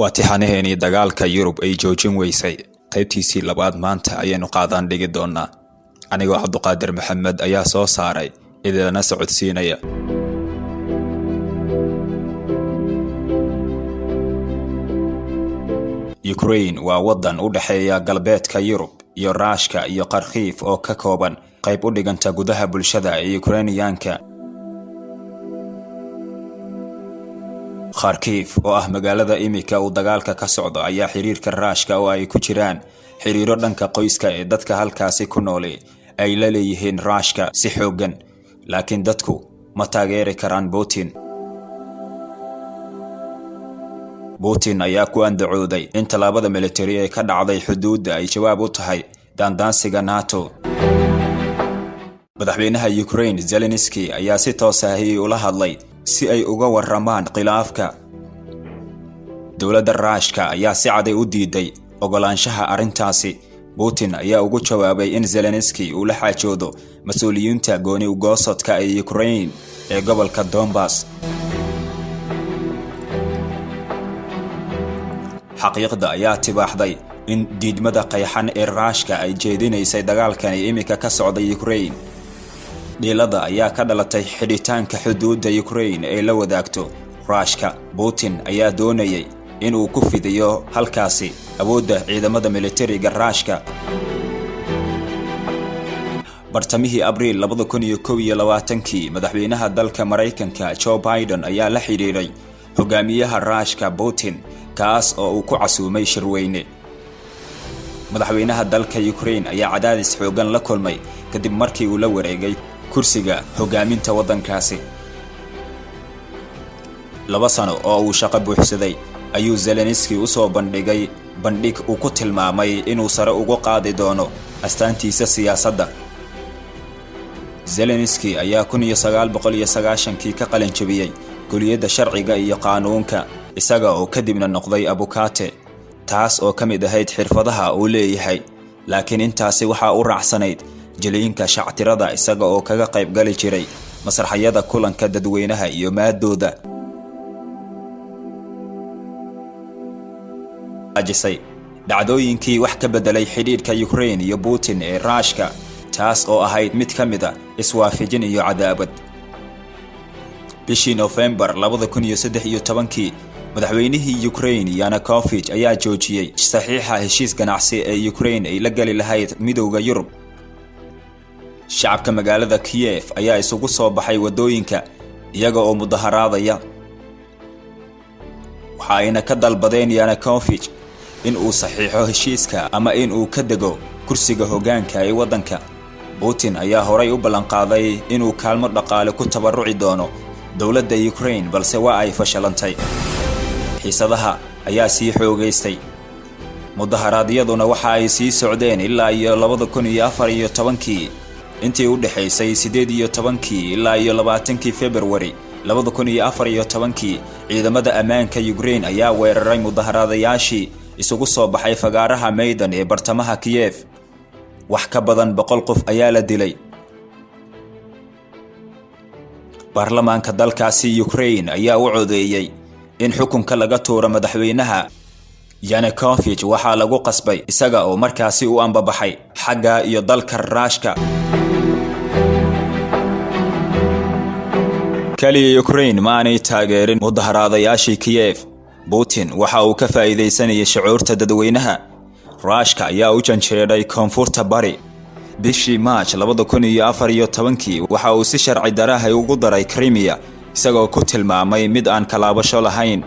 waatixanaheeni dagaalka Yurub ay joojin weysay qaybtiisii labaad maanta ayaynu qaadan dhigi doonaa anigoo Cabduqaadir Maxamed ayaa soo saaray idilana socodsiinaya Ukraine waa wadan u dhaxeeya galbeedka Yurub iyo Ruushka iyo Kharkiv oo ka kooban qayb u dhiganta gudaha bulshada ee Ukrainiyaanka Kharkiv oo ah magaalada imika uu dagaalka ka socdo ayaa xiriirka Ruushka oo ay ku jiraan xiriiro dhanka qoyska ee dadka halkaasi ku nool ay la leeyihiin Ruushka si xoogan laakiin dadku ma taageeri karaan Putin ayaa ku andacooday in talaabada military ee ka dhacday xuduudda ay jawaab u tahay daandaansiga NATO madaxweynaha Ukraine Zelensky ayaa si toos ah ula hadlay si ay uga waramaan khilaafka dawladda Ruushka ayaa si cad u diiday ogolaanshaha arintaasi Putin ayaa ugu jawaabay in Zelensky uu la xaajoodo mas'uuliyiinta gooni u goosodka ee Ukraine ee gobolka Donbass xaqiiqda ayaa tibaaxday in diidmada qayxan ee Ruushka ay jeedinaysay dagaalkan imika ka socda Ukraine dhilada ayaa ka dhalatay xidhitaanka xuduudda Ukraine ee la wadaagto Ruushka Putin ayaa doonayay in uu ku fidiyo halkaasi awoodda ciidamada militariga Ruushka bartamihii Abriil 2021 madaxweynaha dalka Mareykanka Joe Biden ayaa la xiriiray hogaamiyaha Ruushka Putin kaas oo uu ku casuumay shirweyne madaxweynaha dalka Ukraine ayaa cadaadis xoogan la kulmay kadib markii uu la wareegay kursiga hogaaminta wadankaasi 2 sano oo uu shaqo buuxsaday ayuu Zelensky u soo bandhig uu ku tilmaamay inuu sare ugu qaadi doono astaantiisa siyaasadda Zelensky ayaa 1990 ka qalin jabiyay kuliyadda sharciga iyo qaanuunka isaga oo kadibna noqday abukaate taas oo kamid ahayd xirfadaha uu leeyahay laakiin intaasi waxa uu raacsanayd jiliinka shactirada isaga oo kaga qayb gali jiray masraxyada kulanka dadweynaha iyo maadooda ajisay dhacdooyinkii wax ka bedelay xiriirka Ukraine iyo Putin ee Ruushka taas oo ahayd mid kamid ah iswaafajin iyo cadaabad bishii November 2013 madaxweynihii Ukraine Yanukovych ayaa joojiyay saxiixa heshiis ganacsi ee Ukraine ay la gali lahayd midowga Yurub shacabka magaalada Kiev ayaa isugu soo baxay wadooyinka iyaga oo mudaharaadaya waxayna ka dalbadeen Yanukovych in uu saxiixo heshiiska ama in uu ka dego kursiga hoggaanka ee wadanka Putin ayaa horay u ballan qaaday inuu kaalmo dhaqaale ku tabaruci doono dawladda Ukraine balse waa ay fashilantay xiisadaha ayaa sii xoogaystay mudaharaadyaduna waxa ay sii socdeen ilaa iyo 2014 intii u dhaxaysay 18 ilaa iyo 20 February 2014 ciidamada ammaanka Ukraine ayaa weeraray mudaharaadayaashii isugu soo baxay fagaaraha Maidan ee bartamaha Kiev wax ka badan 100 qof ayaa la dilay baarlamaanka dalkaasi Ukraine ayaa u codeeyay in xukunka laga tuuro madaxweynaha Yanukovych waxa lagu qasbay isaga oo markaasi u ambabaxay xagga iyo dalka Ruushka kaliya Ukraine ma aanay taageerin mudaharaadayaashii Kiev Putin waxa uu ka faa'iideysanayay shucuurta dadweynaha Ruushka ayaa u janjeeray koonfurta bari bishii March 2014 waxa uu si sharci daraahay ugu daray Crimea isagoo ku tilmaamay mid aan kalaabasho lahayn